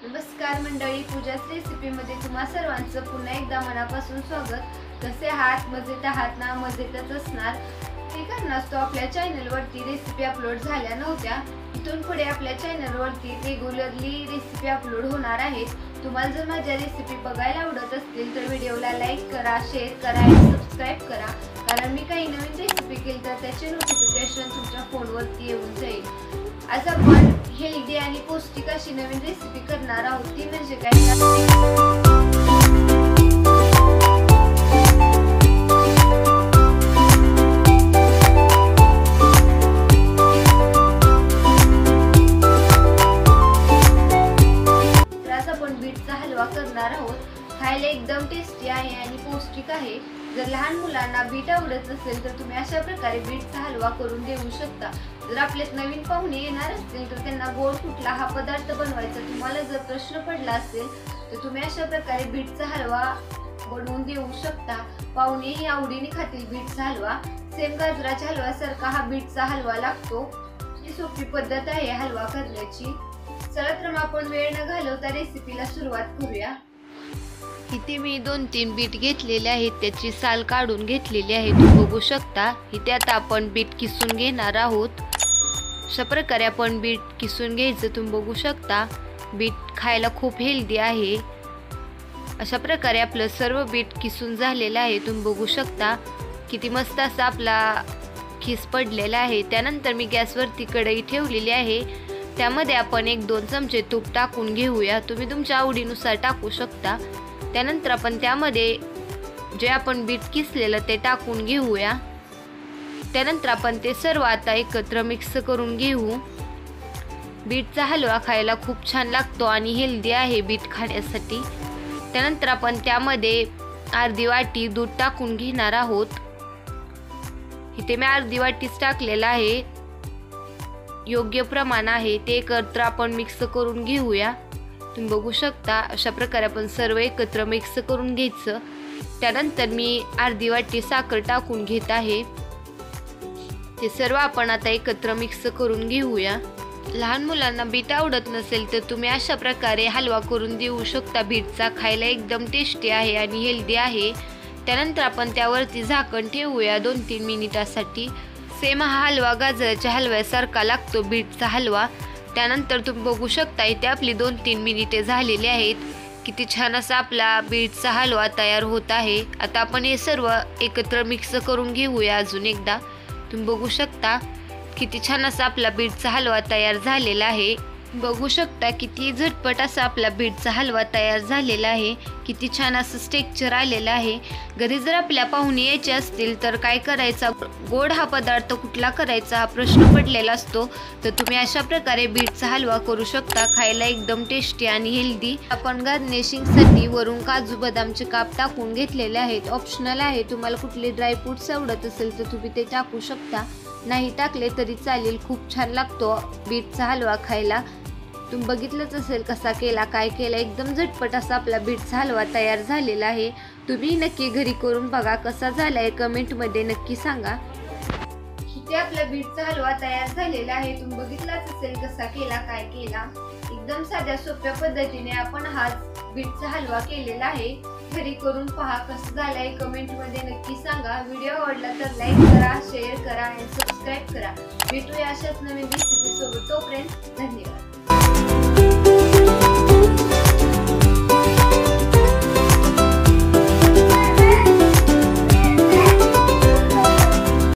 नमस्कार मंडळी, पूजाच रेसिपीमध्ये तुम्हा सर्वांचं पुन्हा एकदा मनापासून स्वागत। कसे आहात? मजेत आहात ना? मजेतच असणार। ते कारणास्तव आपल्या चॅनलवरती रेसिपी अपलोड झाल्या नव्हत्या। इथून पुढे आपल्या चॅनलवरती रेग्युलरली रेसिपी अपलोड होणार आहेत। तुम्हाला जर माझ्या रेसिपी बघायला आवडत असतील तर व्हिडिओला लाईक करा, शेअर करा आणि सबस्क्राइब करा, कारण मी काही नवीन रेसिपी केली तर त्याचे नोटिफिकेशन तुमच्या फोनवरती येऊन जाईल। आज आपण हेल्दी आणि पौष्टिक अशी नवीन रेसिपी करणार आहोत। ती म्हणजे काय, बीटचा हलवा करणार आहोत। खायला एकदम टेस्टी आहे आणि पौष्टिक आहे। जर लहान मुलांना बीट आवडत असेल तर तुम्ही अशा प्रकारे बीटचा हलवा करून देऊ शकता। जर आपल्यात नवीन पाहुणे येणार असतील तर त्यांना गोड कुठला हा पदार्थ बनवायचा तुम्हाला जर प्रश्न पडला असेल तर तुम्ही अशा प्रकारे बीटचा हलवा बनवून देऊ शकता। पाहुणेही आवडीने खातील बीटचा हलवा। सेम गाजराच्या हलव्यासारखा हा बीटचा हलवा लागतो। ही सोपी पद्धत आहे हलवा करण्याची। चला तर मग आपण वेळ न घालवता रेसिपीला सुरुवात करूया। इथे मी 2-3 बीट घेतलेले आहेत, त्याची साल काढून घेतलेली आहे, तुम्ही बघू शकता। इथे आता आपण बीट किसून घेणार आहोत। अशा प्रकारे आपण बीट किसून घ्यायचं, तुम्ही बघू शकता। बीट खायला खूप हेल्दी आहे। अशा प्रकारे आपलं सर्व बीट किसून झालेलं आहे, तुम्ही बघू शकता। किती मस्त असा आपला खिस पडलेला आहे। त्यानंतर मी गॅसवरती कढई ठेवलेली आहे, त्यामध्ये आपण 1-2 चमचे तूप टाकून घेऊया। तुम्ही तुमच्या आवडीनुसार टाकू शकता। त्यानंतर आपण त्यामध्ये जे आपण बीट किसलेलं ते टाकून घेऊया। त्यानंतर आपण ते सर्व आता एकत्र मिक्स करून घेऊ। बीटचा हलवा खायला खूप छान लागतो आणि हेल्दी आहे बीट खाण्यासाठी। त्यानंतर आपण त्यामध्ये अर्धी वाटी दूध टाकून घेणार आहोत। इथे मी अर्धी वाटीच टाकलेलं आहे, योग्य प्रमाण आहे। ते एकत्र आपण मिक्स करून घेऊया। तुम्ही बघू शकता अशा प्रकारे आपण सर्व एकत्र मिक्स करून घ्यायचं। त्यानंतर मी अर्धी वाटी साखर टाकून घेत आहे। ते सर्व आपण आता एकत्र मिक्स करून घेऊया। लहान मुलांना बीट आवडत नसेल तर तुम्ही अशा प्रकारे हलवा करून देऊ शकता बीटचा। खायला एकदम टेस्टी आहे आणि हेल्दी आहे। त्यानंतर आपण त्यावरती झाकण ठेवूया 2-3 मिनिटासाठी। सेम हा हलवा गाजराच्या हलव्यासारखा लागतो बीटचा हलवा। त्यानंतर तुम्ही बघू शकता इथे आपली 2-3 मिनिटे झालेली आहेत। किती छान असा आपला बीटचा हलवा तयार होत आहे। आता आपण हे सर्व एकत्र मिक्स करून घेऊया अजून एकदा। तुम्ही बघू शकता किती छान असा आपला बीटचा हलवा तयार झालेला आहे। बघू शकता किती झटपट असा आपला बीटचा हलवा तयार झालेला आहे। किती छान असं टेक्स्चर आलेलं आहे। घरी जर आपल्या पाहुणे यायचे असतील तर काय करायचा, गोड हा पदार्थ कुठला करायचा हा प्रश्न पडलेला असतो, तर तुम्ही अशा प्रकारे बीटचा हलवा करू शकता। खायला एकदम टेस्टी आणि हेल्दी। आपण गार्निशिंगसाठी वरून काजू बदामचे काप टाकून घेतलेले आहेत, ऑप्शनल आहे। तुम्हाला कुठले ड्रायफ्रुट्स आवडत असेल तर तुम्ही ते टाकू शकता, नाही टाकले तरी चालेल। खूप छान लागतो बीटचा हलवा खायला। तुम्ही बघितलंच असेल कसा केला, काय केला। एकदम झटपट असा आपला बीटचा हलवा तयार झालेला आहे। तुम्ही नक्की घरी करून बघा, कसा झालाय कमेंटमध्ये नक्की सांगा। इथे आपला बीटचा हलवा तयार झालेला आहे। तुम्ही बघितलंच असेल कसा केला, काय केला। एकदम साध्या सोप्या पद्धतीने आपण हा बीटचा हलवा केलेला आहे। घरी करून पहा, कसं झालंय कमेंटमध्ये नक्की सांगा। व्हिडिओ आवडला तर लाईक करा, शेअर करा आणि सबस्क्राइब करा। भेटूया अशाच नवीन रेसिपी सोबत। तोपर्यंत धन्यवाद।